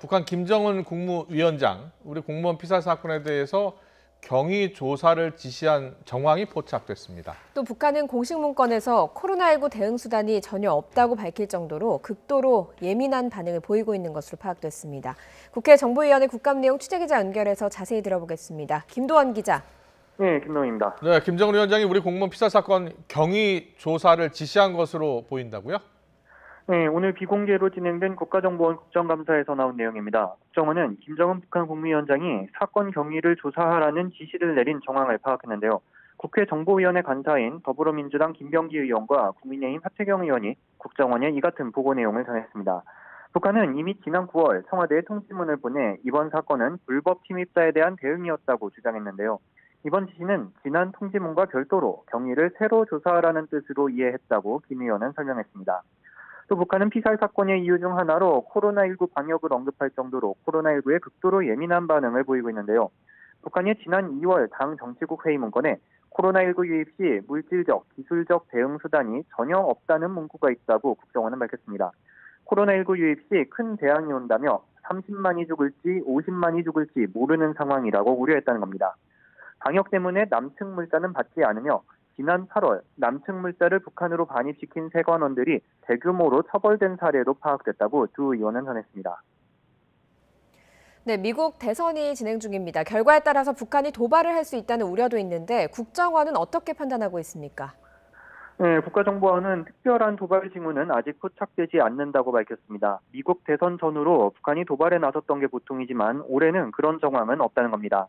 북한 김정은 국무위원장, 우리 공무원 피살 사건에 대해서 경위 조사를 지시한 정황이 포착됐습니다. 또 북한은 공식 문건에서 코로나19 대응 수단이 전혀 없다고 밝힐 정도로 극도로 예민한 반응을 보이고 있는 것으로 파악됐습니다. 국회 정보위원회 국감내용 취재기자 연결해서 자세히 들어보겠습니다. 김도원 기자. 네, 김동희입니다. 네, 김정은 위원장이 우리 공무원 피살 사건 경위 조사를 지시한 것으로 보인다고요? 네, 오늘 비공개로 진행된 국가정보원 국정감사에서 나온 내용입니다. 국정원은 김정은 북한 국무위원장이 사건 경위를 조사하라는 지시를 내린 정황을 파악했는데요. 국회 정보위원회 간사인 더불어민주당 김병기 의원과 국민의힘 하태경 의원이 국정원에 이 같은 보고 내용을 전했습니다. 북한은 이미 지난 9월 청와대에 통지문을 보내 이번 사건은 불법 침입자에 대한 대응이었다고 주장했는데요. 이번 지시는 지난 통지문과 별도로 경위를 새로 조사하라는 뜻으로 이해했다고 김 의원은 설명했습니다. 또 북한은 피살 사건의 이유 중 하나로 코로나19 방역을 언급할 정도로 코로나19에 극도로 예민한 반응을 보이고 있는데요. 북한이 지난 2월 당 정치국 회의 문건에 코로나19 유입 시 물질적, 기술적 대응 수단이 전혀 없다는 문구가 있다고 국정원은 밝혔습니다. 코로나19 유입 시 큰 재앙이 온다며 30만이 죽을지 50만이 죽을지 모르는 상황이라고 우려했다는 겁니다. 방역 때문에 남측 물자는 받지 않으며 지난 8월 남측 물자를 북한으로 반입시킨 세관원들이 대규모로 처벌된 사례로 파악됐다고 두 의원은 전했습니다. 네, 미국 대선이 진행 중입니다. 결과에 따라서 북한이 도발을 할 수 있다는 우려도 있는데 국정원은 어떻게 판단하고 있습니까? 네, 국가정보원은 특별한 도발 징후는 아직 포착되지 않는다고 밝혔습니다. 미국 대선 전후로 북한이 도발에 나섰던 게 보통이지만 올해는 그런 정황은 없다는 겁니다.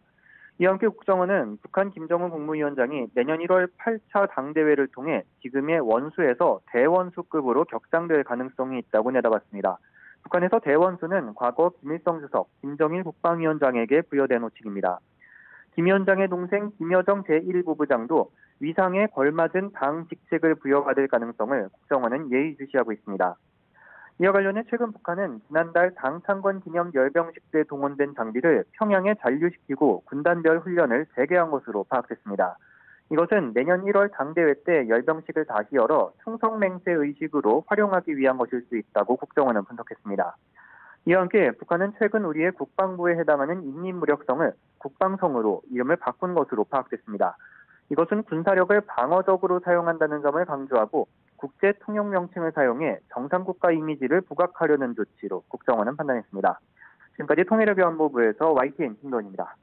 이와 함께 국정원은 북한 김정은 국무위원장이 내년 1월 8차 당대회를 통해 지금의 원수에서 대원수급으로 격상될 가능성이 있다고 내다봤습니다. 북한에서 대원수는 과거 김일성 주석, 김정일 국방위원장에게 부여된 호칭입니다. 김 위원장의 동생 김여정 제1부부장도 위상에 걸맞은 당 직책을 부여받을 가능성을 국정원은 예의주시하고 있습니다. 이와 관련해 최근 북한은 지난달 당 창건 기념 열병식 때 동원된 장비를 평양에 잔류시키고 군단별 훈련을 재개한 것으로 파악됐습니다. 이것은 내년 1월 당대회 때 열병식을 다시 열어 충성맹세 의식으로 활용하기 위한 것일 수 있다고 국정원은 분석했습니다. 이와 함께 북한은 최근 우리의 국방부에 해당하는 인민무력성을 국방성으로 이름을 바꾼 것으로 파악됐습니다. 이것은 군사력을 방어적으로 사용한다는 점을 강조하고 국제 통용 명칭을 사용해 정상국가 이미지를 부각하려는 조치로 국정원은 판단했습니다. 지금까지 통일외교안보부에서 YTN 김도원입니다.